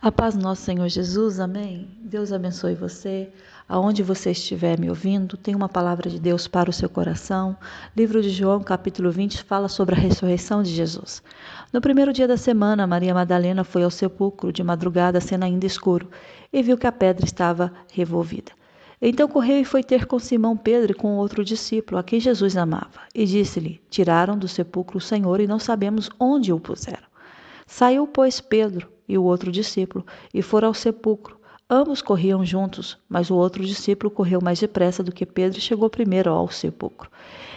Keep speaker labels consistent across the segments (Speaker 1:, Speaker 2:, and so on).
Speaker 1: A paz do nosso Senhor Jesus, amém? Deus abençoe você, aonde você estiver me ouvindo, tem uma palavra de Deus para o seu coração. Livro de João, capítulo 20, fala sobre a ressurreição de Jesus. No primeiro dia da semana, Maria Madalena foi ao sepulcro de madrugada, sendo ainda escuro, e viu que a pedra estava revolvida. Então correu e foi ter com Simão Pedro e com outro discípulo, a quem Jesus amava, e disse-lhe: Tiraram do sepulcro o Senhor e não sabemos onde o puseram. Saiu, pois, Pedro e o outro discípulo, e foram ao sepulcro. Ambos corriam juntos, mas o outro discípulo correu mais depressa do que Pedro e chegou primeiro ao sepulcro.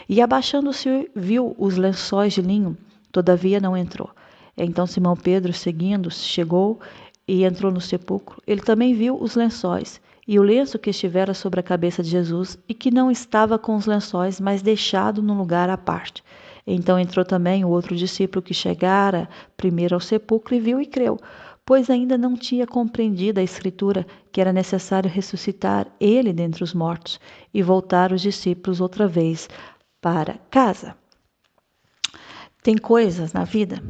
Speaker 1: E abaixando-se, viu os lençóis de linho, todavia não entrou. Então Simão Pedro, seguindo, chegou e entrou no sepulcro. Ele também viu os lençóis, e o lenço que estivera sobre a cabeça de Jesus, e que não estava com os lençóis, mas deixado num lugar à parte. Então entrou também o outro discípulo que chegara primeiro ao sepulcro e viu e creu, pois ainda não tinha compreendido a Escritura que era necessário ressuscitar ele dentre os mortos e voltar os discípulos outra vez para casa. Tem coisas na vida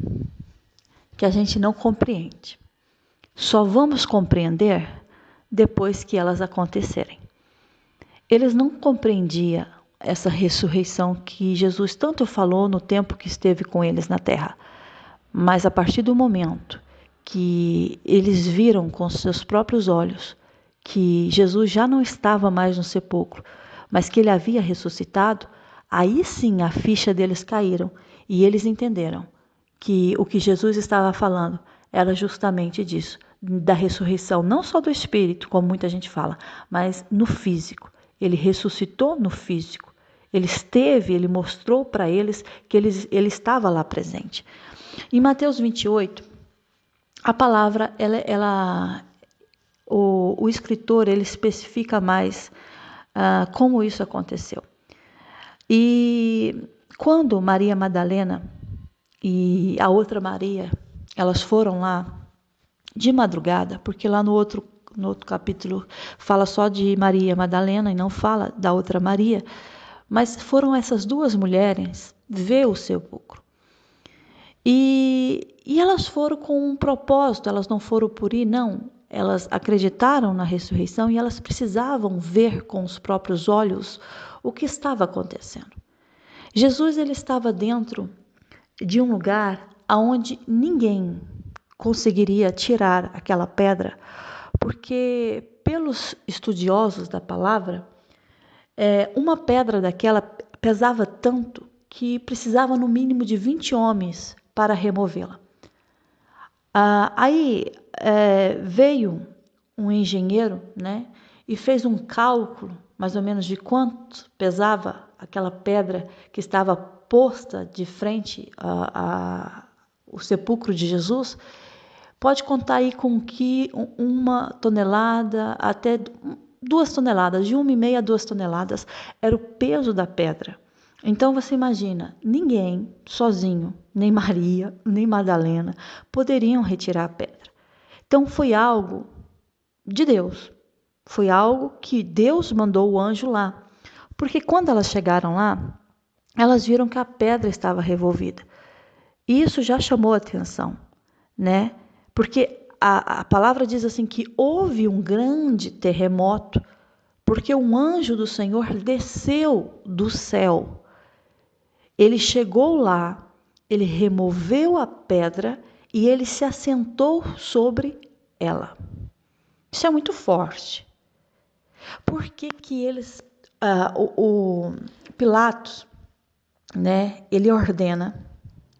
Speaker 1: que a gente não compreende. Só vamos compreender depois que elas acontecerem. Eles não compreendiam essa ressurreição que Jesus tanto falou no tempo que esteve com eles na terra. Mas a partir do momento que eles viram com seus próprios olhos que Jesus já não estava mais no sepulcro, mas que ele havia ressuscitado, aí sim a ficha deles caíram e eles entenderam que o que Jesus estava falando era justamente disso, da ressurreição, não só do espírito, como muita gente fala, mas no físico. Ele ressuscitou no físico. Ele esteve, ele mostrou para eles que ele estava lá presente. Em Mateus 28, a palavra, o escritor, ele especifica mais como isso aconteceu. E quando Maria Madalena e a outra Maria, elas foram lá de madrugada, porque lá no outro capítulo fala só de Maria Madalena e não fala da outra Maria, mas foram essas duas mulheres ver o sepulcro. E elas foram com um propósito, elas não foram por ir, não. Elas acreditaram na ressurreição e elas precisavam ver com os próprios olhos o que estava acontecendo. Jesus, ele estava dentro de um lugar onde ninguém conseguiria tirar aquela pedra, porque pelos estudiosos da palavra, uma pedra daquela pesava tanto que precisava no mínimo de 20 homens para removê-la. Aí veio um engenheiro, né, e fez um cálculo mais ou menos de quanto pesava aquela pedra que estava posta de frente ao sepulcro de Jesus. Pode contar aí com que 1 tonelada até 2 toneladas, de 1,5 a 2 toneladas, era o peso da pedra. Então você imagina, ninguém sozinho, nem Maria, nem Madalena, poderiam retirar a pedra. Então foi algo de Deus, foi algo que Deus mandou o anjo lá. Porque quando elas chegaram lá, elas viram que a pedra estava revolvida. E isso já chamou a atenção, né? Porque a palavra diz assim que houve um grande terremoto, porque um anjo do Senhor desceu do céu. Ele chegou lá, ele removeu a pedra e ele se assentou sobre ela. Isso é muito forte. Por que que eles, o Pilatos, né, ele ordena,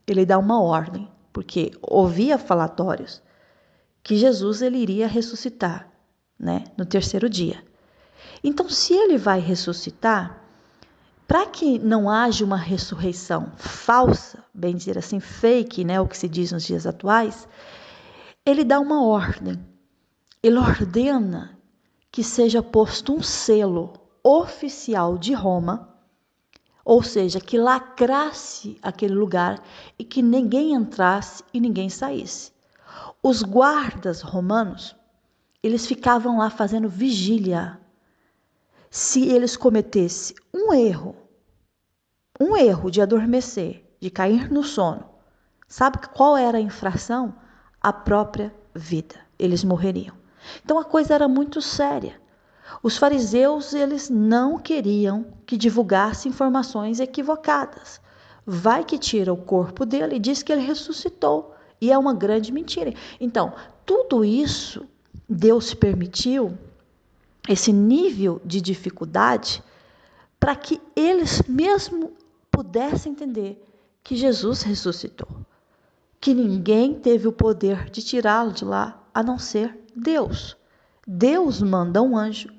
Speaker 1: ele dá uma ordem, porque ouvia falatórios que Jesus ele iria ressuscitar, né, no terceiro dia. Então, se ele vai ressuscitar, para que não haja uma ressurreição falsa, bem dizer assim, fake, né, o que se diz nos dias atuais, ele dá uma ordem. Ele ordena que seja posto um selo oficial de Roma, ou seja, que lacrasse aquele lugar e que ninguém entrasse e ninguém saísse. Os guardas romanos, eles ficavam lá fazendo vigília. Se eles cometessem um erro de adormecer, de cair no sono, sabe qual era a infração? a própria vida. Eles morreriam. Então a coisa era muito séria. Os fariseus, eles não queriam que divulgasse informações equivocadas. Vai que tira o corpo dele e diz que ele ressuscitou. E é uma grande mentira. Então, tudo isso Deus permitiu, esse nível de dificuldade, para que eles mesmo pudessem entender que Jesus ressuscitou. Que ninguém teve o poder de tirá-lo de lá, a não ser Deus. Deus manda um anjo,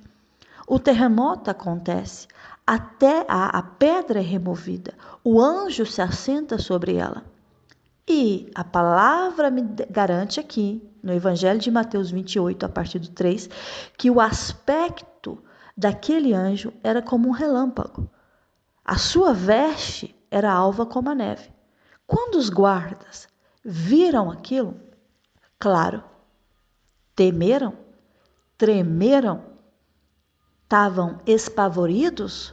Speaker 1: o terremoto acontece, até a pedra é removida, o anjo se assenta sobre ela. E a palavra me garante aqui, no Evangelho de Mateus 28, a partir do 3, que o aspecto daquele anjo era como um relâmpago. A sua veste era alva como a neve. Quando os guardas viram aquilo, claro, temeram, tremeram, estavam espavoridos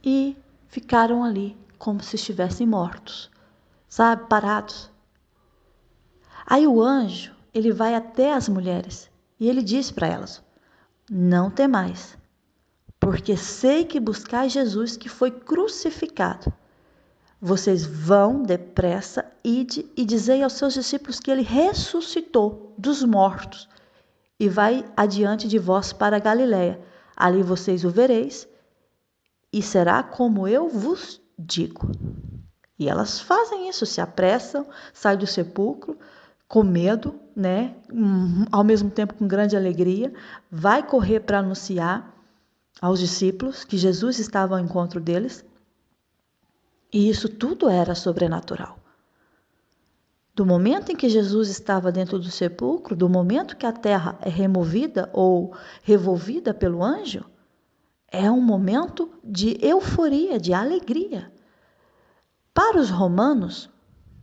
Speaker 1: e ficaram ali como se estivessem mortos, sabe, parados. Aí o anjo, ele vai até as mulheres e ele diz para elas: não temais, porque sei que buscais Jesus que foi crucificado. Vocês vão depressa, ide e dizei aos seus discípulos que ele ressuscitou dos mortos e vai adiante de vós para a Galiléia. Ali vocês o vereis e será como eu vos digo. E elas fazem isso, se apressam, saem do sepulcro com medo, né? Ao mesmo tempo com grande alegria, vai correr para anunciar aos discípulos que Jesus estava ao encontro deles. E isso tudo era sobrenatural. Do momento em que Jesus estava dentro do sepulcro, do momento que a terra é removida ou revolvida pelo anjo, é um momento de euforia, de alegria. Para os romanos,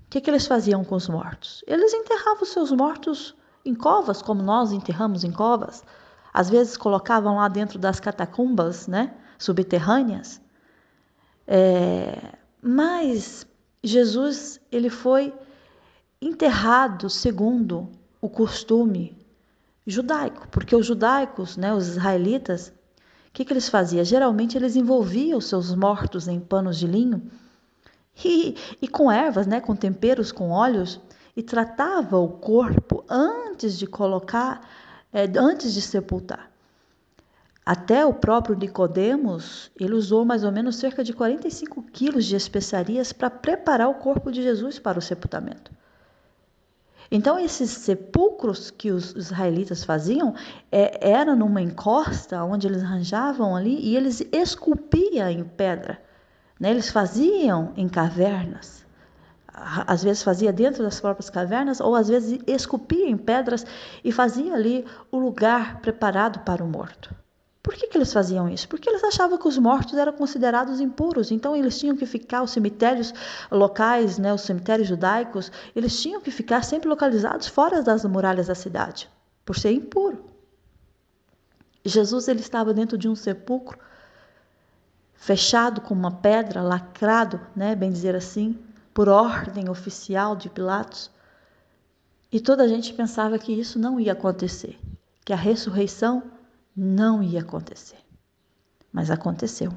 Speaker 1: o que eles faziam com os mortos? Eles enterravam seus mortos em covas, como nós enterramos em covas. Às vezes colocavam lá dentro das catacumbas, né, subterrâneas. Mas Jesus, ele foi enterrado segundo o costume judaico, porque os judaicos, né, os israelitas, o que eles faziam? Geralmente eles envolviam os seus mortos em panos de linho e com ervas, né, com temperos, com óleos, e tratava o corpo antes de colocar, antes de sepultar. Até o próprio Nicodemos, ele usou mais ou menos cerca de 45 quilos de especiarias para preparar o corpo de Jesus para o sepultamento. Então, esses sepulcros que os israelitas faziam, era numa encosta onde eles arranjavam ali e eles esculpiam em pedra. Né? Eles faziam em cavernas. Às vezes fazia dentro das próprias cavernas ou às vezes esculpia em pedras e fazia ali o lugar preparado para o morto. Por que eles faziam isso? Porque eles achavam que os mortos eram considerados impuros, então eles tinham que ficar, os cemitérios locais, né, os cemitérios judaicos, eles tinham que ficar sempre localizados fora das muralhas da cidade, por ser impuro. Jesus, ele estava dentro de um sepulcro, fechado com uma pedra, lacrado, né, bem dizer assim, por ordem oficial de Pilatos. E toda a gente pensava que isso não ia acontecer, que a ressurreição não ia acontecer. Mas aconteceu.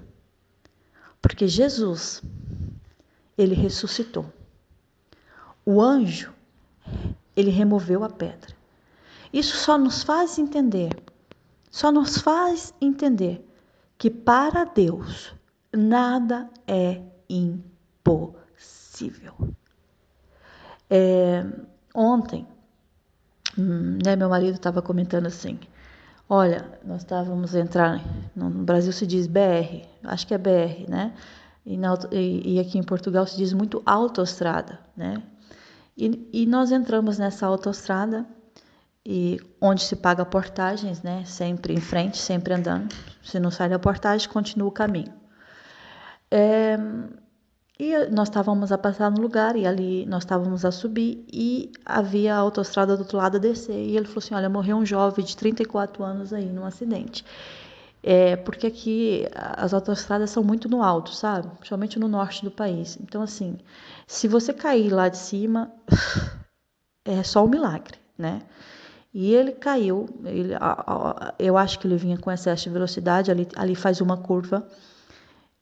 Speaker 1: Porque Jesus, ele ressuscitou. O anjo, ele removeu a pedra. Isso só nos faz entender que para Deus nada é impossível. Ontem, né, meu marido estava comentando assim, olha, nós estávamos entrar, no Brasil se diz BR, acho que é BR, né? E aqui em Portugal se diz muito autoestrada, né? E nós entramos nessa autoestrada, e onde se paga portagens, né? Sempre em frente, sempre andando. Se não sai da portagem, continua o caminho. E nós estávamos a passar no lugar e ali nós estávamos a subir e havia a autoestrada do outro lado a descer. E ele falou assim, olha, morreu um jovem de 34 anos aí num acidente. Porque aqui as autoestradas são muito no alto, sabe? Principalmente no norte do país. Então, assim, se você cair lá de cima, é só um milagre, né? E ele caiu, eu acho que ele vinha com excesso de velocidade, ali faz uma curva,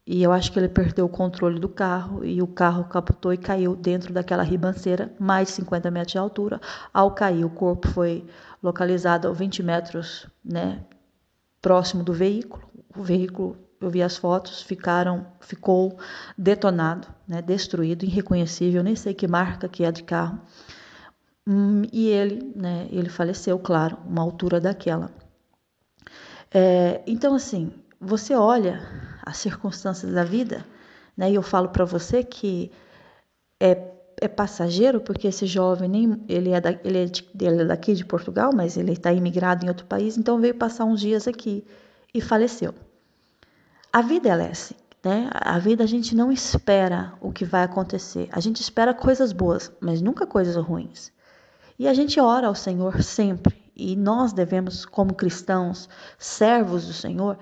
Speaker 1: e eu acho que ele perdeu o controle do carro, e o carro capotou e caiu dentro daquela ribanceira, mais de 50 metros de altura. Ao cair, o corpo foi localizado a 20 metros, né, próximo do veículo. O veículo, eu vi as fotos, ficou detonado, né, destruído, irreconhecível, nem sei que marca que é de carro. E ele, né, ele faleceu, claro, uma altura daquela. Então, assim, você olha as circunstâncias da vida, né, e eu falo para você que é passageiro, porque esse jovem, ele é daqui de Portugal, mas ele está imigrado em outro país, então veio passar uns dias aqui e faleceu. A vida ela é assim, né? A vida a gente não espera o que vai acontecer, a gente espera coisas boas, mas nunca coisas ruins. E a gente ora ao Senhor sempre. E nós devemos, como cristãos, servos do Senhor,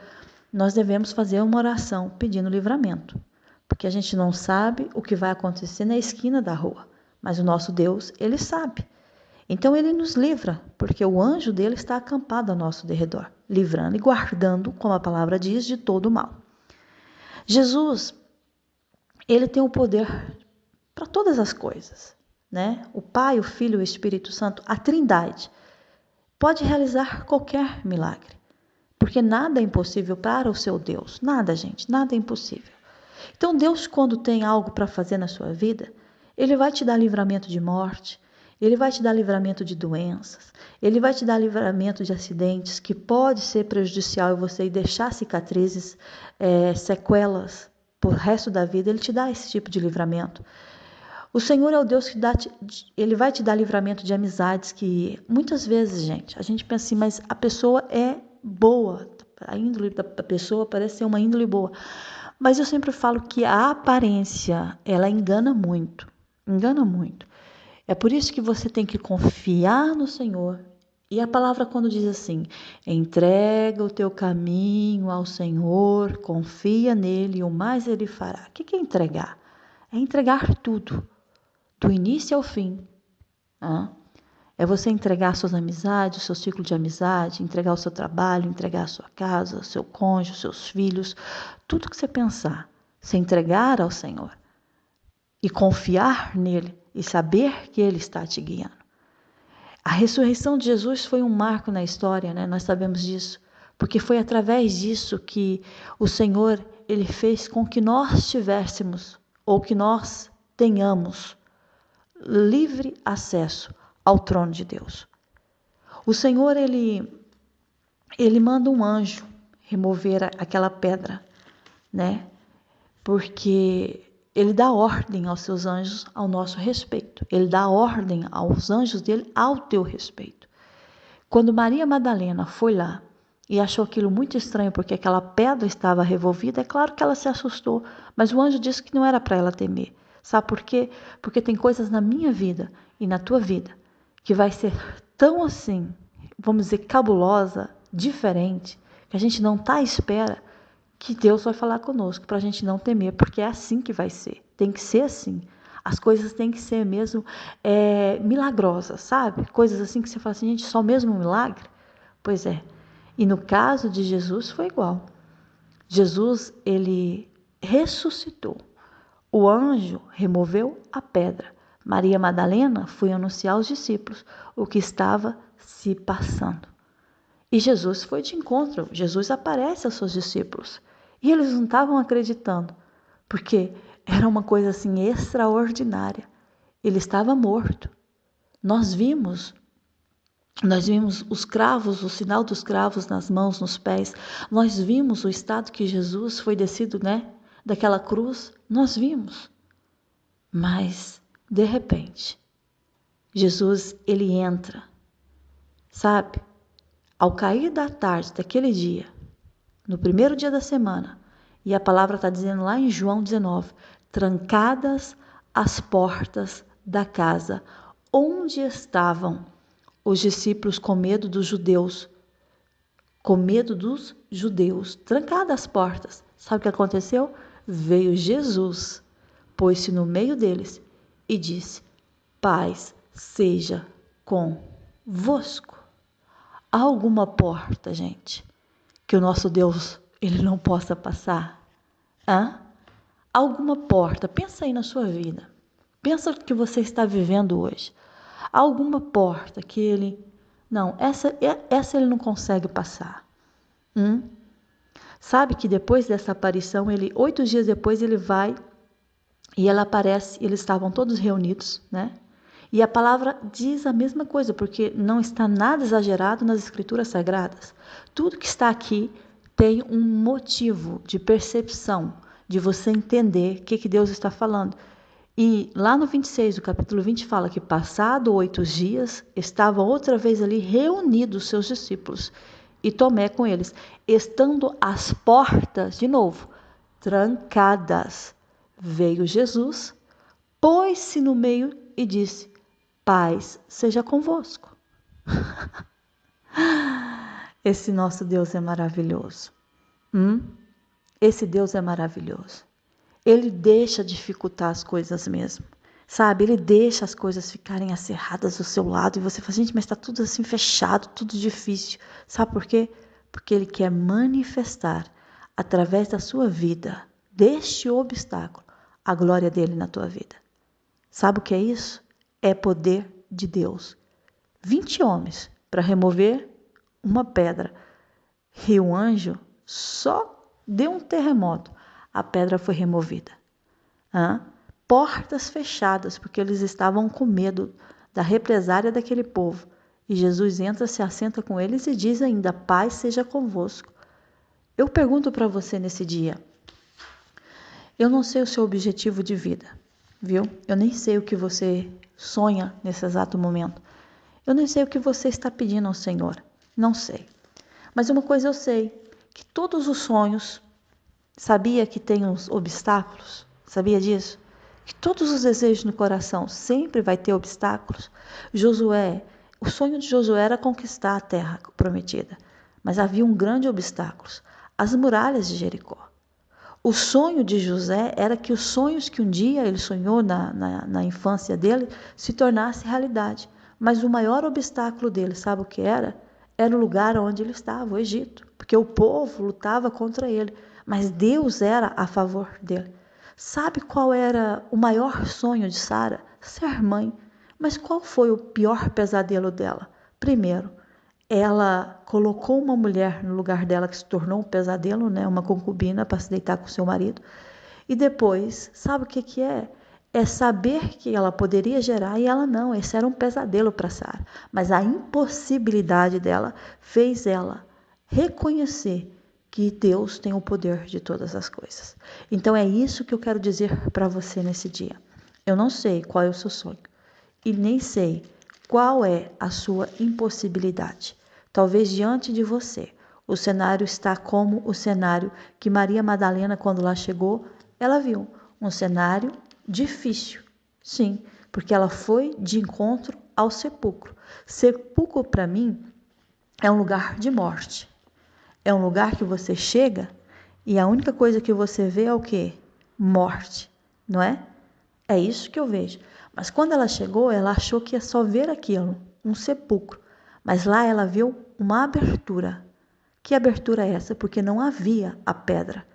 Speaker 1: nós devemos fazer uma oração pedindo livramento. Porque a gente não sabe o que vai acontecer na esquina da rua. Mas o nosso Deus, Ele sabe. Então Ele nos livra, porque o anjo dele está acampado ao nosso derredor, livrando e guardando, como a palavra diz, de todo o mal. Jesus, Ele tem o poder para todas as coisas, né? O Pai, o Filho e o Espírito Santo, a Trindade, pode realizar qualquer milagre, porque nada é impossível para o seu Deus. Nada, gente, nada é impossível. Então Deus, quando tem algo para fazer na sua vida, Ele vai te dar livramento de morte, Ele vai te dar livramento de doenças, Ele vai te dar livramento de acidentes que pode ser prejudicial em você e deixar cicatrizes, sequelas por resto da vida. Ele te dá esse tipo de livramento. O Senhor é o Deus que Ele vai te dar livramento de amizades que muitas vezes, gente, a gente pensa assim, mas a pessoa é boa, a índole da pessoa parece ser uma índole boa. Mas eu sempre falo que a aparência, ela engana muito, engana muito. É por isso que você tem que confiar no Senhor. E a palavra quando diz assim, entrega o teu caminho ao Senhor, confia nele e o mais ele fará. O que é entregar? É entregar tudo, do início ao fim. É você entregar suas amizades, o seu ciclo de amizade, entregar o seu trabalho, entregar a sua casa, o seu cônjuge, os seus filhos, tudo que você pensar, se entregar ao Senhor e confiar nele e saber que ele está te guiando. A ressurreição de Jesus foi um marco na história, né? Nós sabemos disso, porque foi através disso que o Senhor, ele fez com que nós tivéssemos, ou que nós tenhamos, livre acesso ao trono de Deus. O Senhor, ele manda um anjo remover aquela pedra, né? Porque ele dá ordem aos seus anjos ao nosso respeito. Ele dá ordem aos anjos dele ao teu respeito. Quando Maria Madalena foi lá e achou aquilo muito estranho porque aquela pedra estava revolvida, é claro que ela se assustou, mas o anjo disse que não era para ela temer. Sabe por quê? Porque tem coisas na minha vida e na tua vida que vai ser tão assim, vamos dizer, cabulosa, diferente, que a gente não está à espera, que Deus vai falar conosco para a gente não temer, porque é assim que vai ser. Tem que ser assim. As coisas têm que ser mesmo milagrosas, sabe? Coisas assim que você fala assim, gente, só mesmo um milagre? Pois é. E no caso de Jesus foi igual. Jesus, ele ressuscitou. O anjo removeu a pedra. Maria Madalena foi anunciar aos discípulos o que estava se passando. E Jesus foi de encontro. Jesus aparece aos seus discípulos. E eles não estavam acreditando, porque era uma coisa assim extraordinária. Ele estava morto. Nós vimos os cravos, o sinal dos cravos nas mãos, nos pés. Nós vimos o estado que Jesus foi descido, né, daquela cruz. Nós vimos. Mas, de repente, Jesus, ele entra, sabe? Ao cair da tarde daquele dia, no primeiro dia da semana, e a palavra está dizendo lá em João 19, trancadas as portas da casa onde estavam os discípulos com medo dos judeus com medo dos judeus, trancadas as portas. Sabe o que aconteceu? Veio Jesus, pôs-se no meio deles e disse: paz seja convosco. Há alguma porta, gente, que o nosso Deus ele não possa passar? Hã? Alguma porta? Pensa aí na sua vida. Pensa o que você está vivendo hoje. Há alguma porta que ele... Não, essa ele não consegue passar. Sabe que depois dessa aparição, 8 dias depois, ele vai e ela aparece, eles estavam todos reunidos, né? E a palavra diz a mesma coisa, porque não está nada exagerado nas escrituras sagradas. Tudo que está aqui tem um motivo de percepção, de você entender o que Deus está falando. E lá no 26 do capítulo 20 fala que passado 8 dias, estavam outra vez ali reunidos seus discípulos e Tomé com eles, estando as portas, de novo, trancadas. Veio Jesus, pôs-se no meio e disse: paz seja convosco. Esse nosso Deus é maravilhoso. Esse Deus é maravilhoso. Ele deixa dificultar as coisas mesmo. Sabe, ele deixa as coisas ficarem acirradas do seu lado e você fala: gente, mas está tudo assim fechado, tudo difícil. Sabe por quê? Porque ele quer manifestar através da sua vida, deste obstáculo, a glória dele na tua vida. Sabe o que é isso? É poder de Deus. 20 homens para remover uma pedra. E o anjo só deu um terremoto. A pedra foi removida. Portas fechadas, porque eles estavam com medo da represária daquele povo. E Jesus entra, se assenta com eles e diz ainda: paz seja convosco. Eu pergunto para você nesse dia, eu não sei o seu objetivo de vida, viu? Eu nem sei o que você sonha nesse exato momento. Eu nem sei o que você está pedindo ao Senhor, não sei. Mas uma coisa eu sei, que todos os sonhos, sabia que tem os obstáculos? Sabia disso? Que todos os desejos no coração sempre vai ter obstáculos. O sonho de Josué era conquistar a terra prometida, mas havia um grande obstáculo, as muralhas de Jericó. O sonho de José era que os sonhos que um dia ele sonhou na infância dele se tornassem realidade. Mas o maior obstáculo dele, sabe o que era? Era o lugar onde ele estava, o Egito. Porque o povo lutava contra ele, mas Deus era a favor dele. Sabe qual era o maior sonho de Sara? Ser mãe. Mas qual foi o pior pesadelo dela? Primeiro, ela colocou uma mulher no lugar dela que se tornou um pesadelo, né? Uma concubina para se deitar com seu marido. E depois, sabe o que é? É saber que ela poderia gerar e ela não. Esse era um pesadelo para Sara. Mas a impossibilidade dela fez ela reconhecer que Deus tem o poder de todas as coisas. Então é isso que eu quero dizer para você nesse dia. Eu não sei qual é o seu sonho e nem sei qual é a sua impossibilidade. Talvez diante de você o cenário está como o cenário que Maria Madalena, quando lá chegou, ela viu um cenário difícil. Sim, porque ela foi de encontro ao sepulcro. Sepulcro para mim é um lugar de morte. É um lugar que você chega e a única coisa que você vê é o quê? Morte, não é? É isso que eu vejo. Mas quando ela chegou, ela achou que ia só ver aquilo, um sepulcro. Mas lá ela viu uma abertura. Que abertura é essa? Porque não havia a pedra.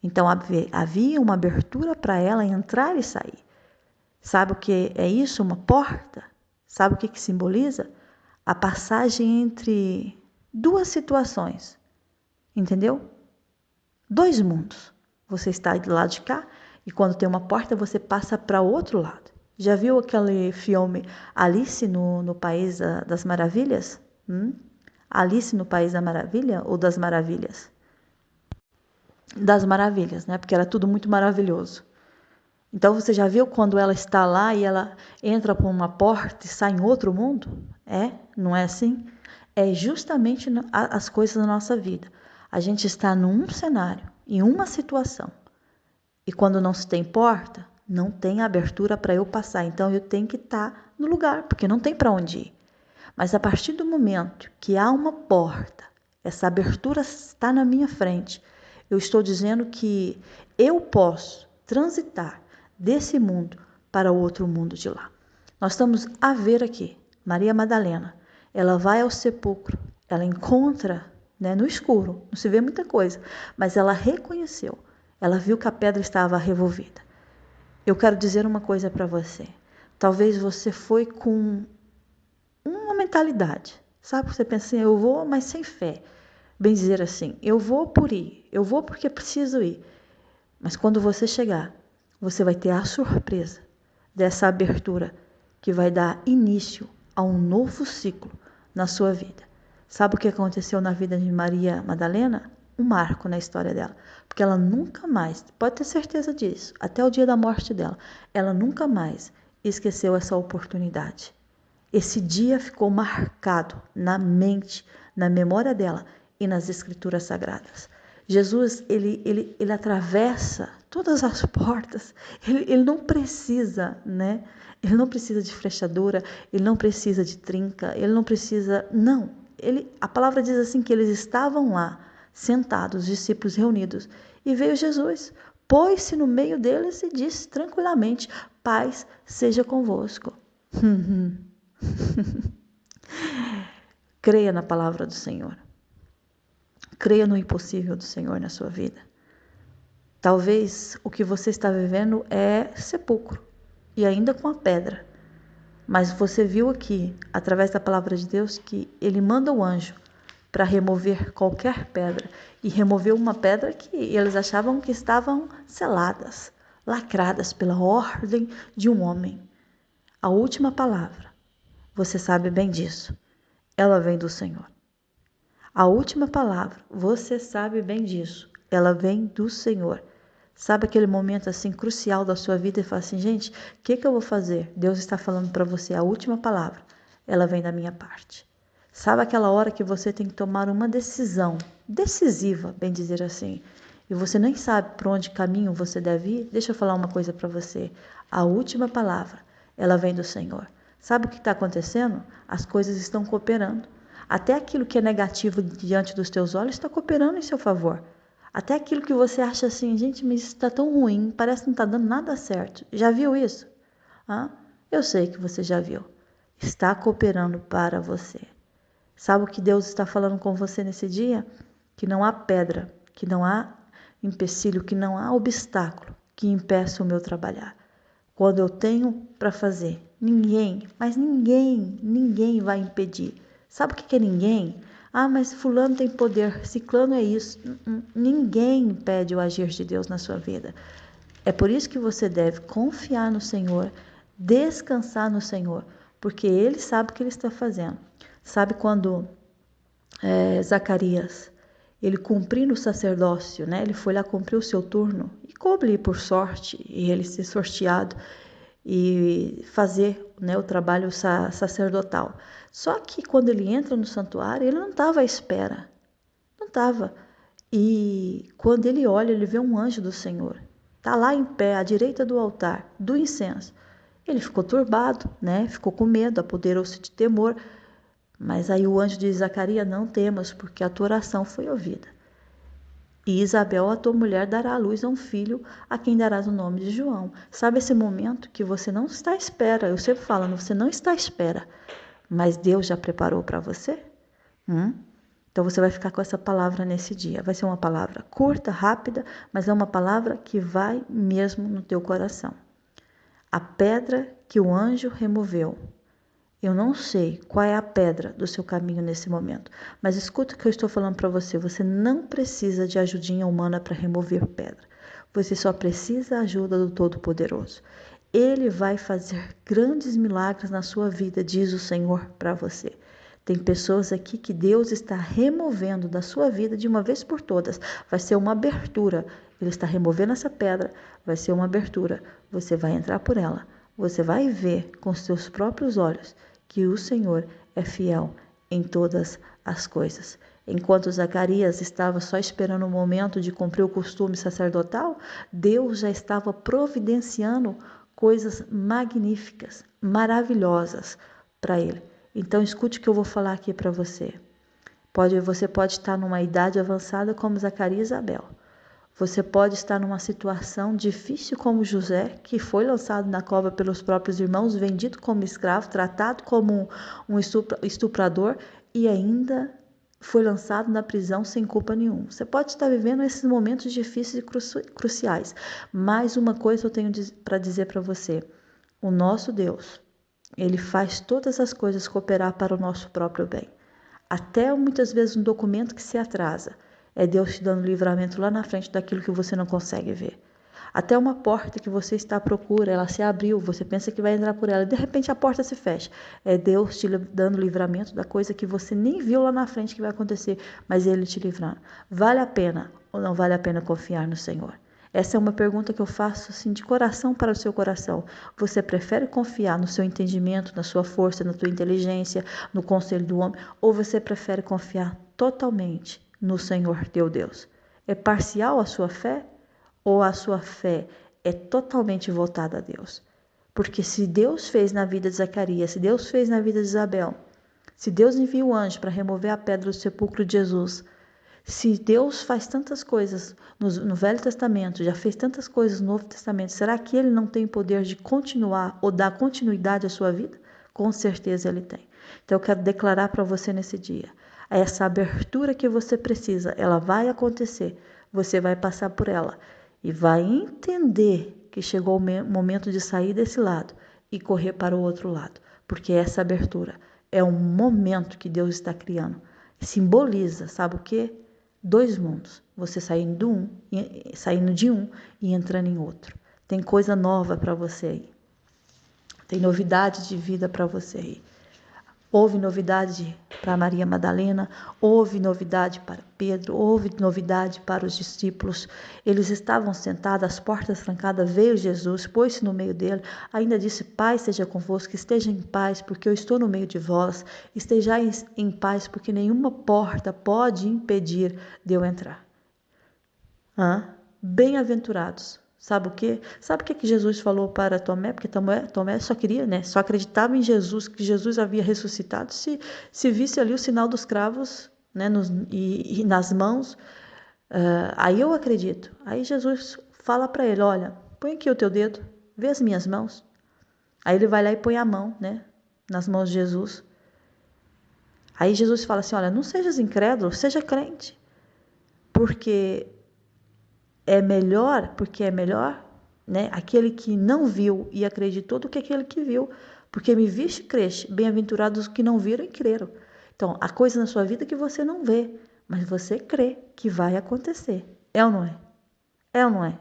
Speaker 1: Então havia uma abertura para ela entrar e sair. Sabe o que é isso? Uma porta? Sabe o que simboliza? A passagem entre duas situações. Entendeu? 2 mundos. Você está do lado de cá e quando tem uma porta você passa para o outro lado. Já viu aquele filme Alice no País das Maravilhas? Alice no País da Maravilha ou das Maravilhas? Das Maravilhas, né? Porque era tudo muito maravilhoso. Então você já viu quando ela está lá e ela entra por uma porta e sai em outro mundo? Não é assim? É justamente as coisas da nossa vida. A gente está num cenário, em uma situação. E quando não se tem porta, não tem abertura para eu passar. Então eu tenho que estar no lugar, porque não tem para onde ir. Mas a partir do momento que há uma porta Essa abertura está na minha frente. Eu estou dizendo que eu posso transitar desse mundo para o outro mundo de lá. Nós estamos a ver aqui, Maria Madalena, ela vai ao sepulcro, ela encontra, no escuro, não se vê muita coisa, mas ela reconheceu, ela viu que a pedra estava revolvida. Eu quero dizer uma coisa para você. Talvez você foi com uma mentalidade, sabe? Você pensa assim, eu vou, mas sem fé. Bem dizer assim, eu vou por ir, eu vou porque preciso ir. Mas quando você chegar, você vai ter a surpresa dessa abertura que vai dar início a um novo ciclo na sua vida. Sabe o que aconteceu na vida de Maria Madalena? Um marco na história dela. Porque ela nunca mais, pode ter certeza disso, até o dia da morte dela, ela nunca mais esqueceu essa oportunidade. Esse dia ficou marcado na mente, na memória dela e nas escrituras sagradas. Jesus, ele atravessa todas as portas, ele não precisa, Ele não precisa de flechadura, ele não precisa de trinca, ele não precisa, não. A palavra diz assim que eles estavam lá, sentados, os discípulos reunidos, e veio Jesus, pôs-se no meio deles e disse tranquilamente, paz seja convosco. Creia na palavra do Senhor. Creia no impossível do Senhor na sua vida. Talvez o que você está vivendo é sepulcro, e ainda com a pedra. Mas você viu aqui, através da palavra de Deus, que ele manda o anjo para remover qualquer pedra. E removeu uma pedra que eles achavam que estavam seladas, lacradas pela ordem de um homem. A última palavra, você sabe bem disso, ela vem do Senhor. A última palavra, você sabe bem disso, ela vem do Senhor. Sabe aquele momento assim crucial da sua vida e fala assim, gente, o que eu vou fazer? Deus está falando para você a última palavra, ela vem da minha parte. Sabe aquela hora que você tem que tomar uma decisão, decisiva, bem dizer assim, e você nem sabe por onde caminho você deve ir? Deixa eu falar uma coisa para você, a última palavra, ela vem do Senhor. Sabe o que está acontecendo? As coisas estão cooperando. Até aquilo que é negativo diante dos teus olhos está cooperando em seu favor. Até aquilo que você acha assim, gente, mas isso está tão ruim, parece que não está dando nada certo. Já viu isso? Eu sei que você já viu. Está cooperando para você. Sabe o que Deus está falando com você nesse dia? Que não há pedra, que não há empecilho, que não há obstáculo que impeça o meu trabalhar. Quando eu tenho para fazer, ninguém vai impedir. Sabe o que é ninguém? Mas fulano tem poder, ciclano é isso. Ninguém impede o agir de Deus na sua vida. É por isso que você deve confiar no Senhor, descansar no Senhor, porque Ele sabe o que Ele está fazendo. Sabe quando Zacarias, ele cumprindo o sacerdócio, ele foi lá cumprir o seu turno, e coube por sorte, e ele ser sorteado, e fazer o trabalho sacerdotal. Só que quando ele entra no santuário, ele não estava à espera. Não estava. E quando ele olha, ele vê um anjo do Senhor. Está lá em pé, à direita do altar, do incenso. Ele ficou turbado, ficou com medo, apoderou-se de temor. Mas aí o anjo diz, Zacarias, não temas, porque a tua oração foi ouvida. E Isabel, a tua mulher, dará à luz a um filho, a quem darás o nome de João. Sabe esse momento que você não está à espera? Eu sempre falo, você não está à espera, mas Deus já preparou para você? Então você vai ficar com essa palavra nesse dia. Vai ser uma palavra curta, rápida, mas é uma palavra que vai mesmo no teu coração. A pedra que o anjo removeu. Eu não sei qual é a pedra do seu caminho nesse momento, mas escuta o que eu estou falando para você. Você não precisa de ajudinha humana para remover pedra. Você só precisa da ajuda do Todo-Poderoso. Ele vai fazer grandes milagres na sua vida, diz o Senhor para você. Tem pessoas aqui que Deus está removendo da sua vida de uma vez por todas. Vai ser uma abertura. Ele está removendo essa pedra, vai ser uma abertura. Você vai entrar por ela. Você vai ver com os seus próprios olhos que o Senhor é fiel em todas as coisas. Enquanto Zacarias estava só esperando o momento de cumprir o costume sacerdotal, Deus já estava providenciando coisas magníficas, maravilhosas para ele. Então escute o que eu vou falar aqui para você. Você pode estar numa idade avançada como Zacarias e Isabel. Você pode estar numa situação difícil como José, que foi lançado na cova pelos próprios irmãos, vendido como escravo, tratado como um estuprador e ainda foi lançado na prisão sem culpa nenhuma. Você pode estar vivendo esses momentos difíceis e cruciais, mas uma coisa eu tenho para dizer para você: o nosso Deus, Ele faz todas as coisas cooperar para o nosso próprio bem. Até muitas vezes um documento que se atrasa, é Deus te dando livramento lá na frente daquilo que você não consegue ver. Até uma porta que você está à procura, ela se abriu, você pensa que vai entrar por ela, e de repente a porta se fecha. É Deus te dando livramento da coisa que você nem viu lá na frente que vai acontecer, mas Ele te livrando. Vale a pena ou não vale a pena confiar no Senhor? Essa é uma pergunta que eu faço assim de coração para o seu coração. Você prefere confiar no seu entendimento, na sua força, na sua inteligência, no conselho do homem, ou você prefere confiar totalmente no Senhor teu Deus? É parcial a sua fé ou a sua fé é totalmente voltada a Deus? Porque se Deus fez na vida de Zacarias, se Deus fez na vida de Isabel, se Deus envia o anjo para remover a pedra do sepulcro de Jesus, se Deus faz tantas coisas no Velho Testamento, já fez tantas coisas no Novo Testamento, será que Ele não tem poder de continuar ou dar continuidade à sua vida? Com certeza Ele tem. Então eu quero declarar para você nesse dia, essa abertura que você precisa, ela vai acontecer, você vai passar por ela e vai entender que chegou o momento de sair desse lado e correr para o outro lado, porque essa abertura é um momento que Deus está criando. Simboliza, sabe o quê? Dois mundos, você saindo de um e entrando em outro. Tem coisa nova para você aí. Tem novidade de vida para você aí. Houve novidade para Maria Madalena, houve novidade para Pedro, houve novidade para os discípulos. Eles estavam sentados, as portas trancadas, veio Jesus, pôs-se no meio dele, ainda disse: Pai seja convosco, esteja em paz, porque eu estou no meio de vós, estejais em paz, porque nenhuma porta pode impedir de eu entrar. Bem-aventurados. Sabe o quê? Sabe o que Jesus falou para Tomé? Porque Tomé só queria, só acreditava em Jesus, que Jesus havia ressuscitado, se visse ali o sinal dos cravos, e nas mãos. Aí eu acredito. Aí Jesus fala para ele: olha, põe aqui o teu dedo, vê as minhas mãos. Aí ele vai lá e põe a mão, nas mãos de Jesus. Aí Jesus fala assim: olha, não sejas incrédulo, seja crente. Porque é melhor, aquele que não viu e acreditou do que aquele que viu. Porque me viste e creste, bem-aventurados os que não viram e creram. Então, há coisa na sua vida que você não vê, mas você crê que vai acontecer. É ou não é? É ou não é?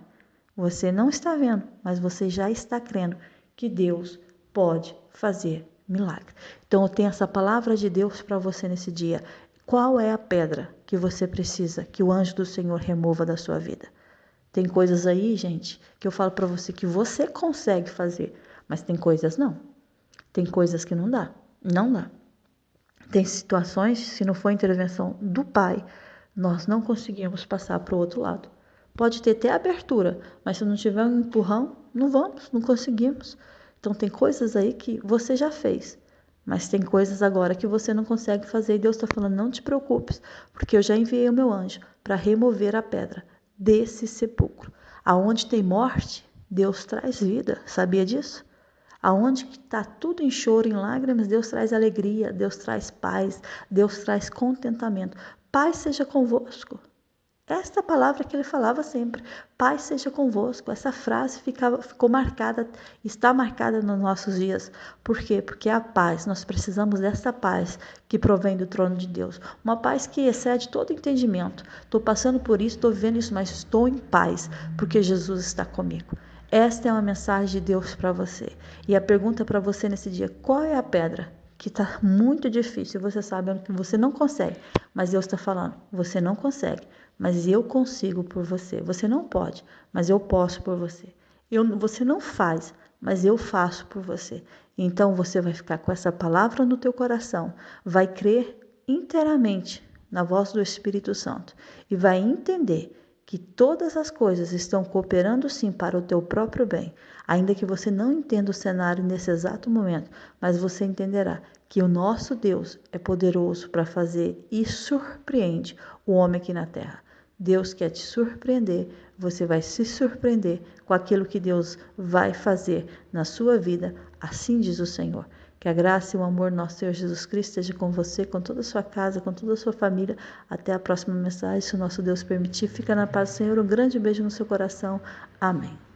Speaker 1: Você não está vendo, mas você já está crendo que Deus pode fazer milagre. Então, eu tenho essa palavra de Deus para você nesse dia. Qual é a pedra que você precisa que o anjo do Senhor remova da sua vida? Tem coisas aí, gente, que eu falo para você que você consegue fazer, mas tem coisas não. Tem coisas que não dá. Não dá. Tem situações, se não for intervenção do Pai, nós não conseguimos passar para o outro lado. Pode ter até abertura, mas se não tiver um empurrão, não vamos, não conseguimos. Então tem coisas aí que você já fez, mas tem coisas agora que você não consegue fazer e Deus está falando: não te preocupes, porque eu já enviei o meu anjo para remover a pedra desse sepulcro. Aonde tem morte, Deus traz vida. Sabia disso? Aonde está tudo em choro, em lágrimas, Deus traz alegria, Deus traz paz, Deus traz contentamento. Paz seja convosco. Esta palavra que ele falava sempre, paz seja convosco. Essa frase ficou marcada, está marcada nos nossos dias. Por quê? Porque a paz, nós precisamos dessa paz que provém do trono de Deus. Uma paz que excede todo entendimento. Estou passando por isso, estou vivendo isso, mas estou em paz, porque Jesus está comigo. Esta é uma mensagem de Deus para você. E a pergunta para você nesse dia: qual é a pedra que está muito difícil? Você sabe que você não consegue, mas Deus está falando: você não consegue, mas eu consigo por você. Você não pode, mas eu posso por você. Você não faz, mas eu faço por você. Então você vai ficar com essa palavra no teu coração, vai crer inteiramente na voz do Espírito Santo e vai entender que todas as coisas estão cooperando sim para o teu próprio bem, ainda que você não entenda o cenário nesse exato momento, mas você entenderá que o nosso Deus é poderoso para fazer e surpreende o homem aqui na terra. Deus quer te surpreender, você vai se surpreender com aquilo que Deus vai fazer na sua vida, assim diz o Senhor. Que a graça e o amor do nosso Senhor Jesus Cristo esteja com você, com toda a sua casa, com toda a sua família. Até a próxima mensagem, se o nosso Deus permitir. Fica na paz do Senhor. Um grande beijo no seu coração. Amém.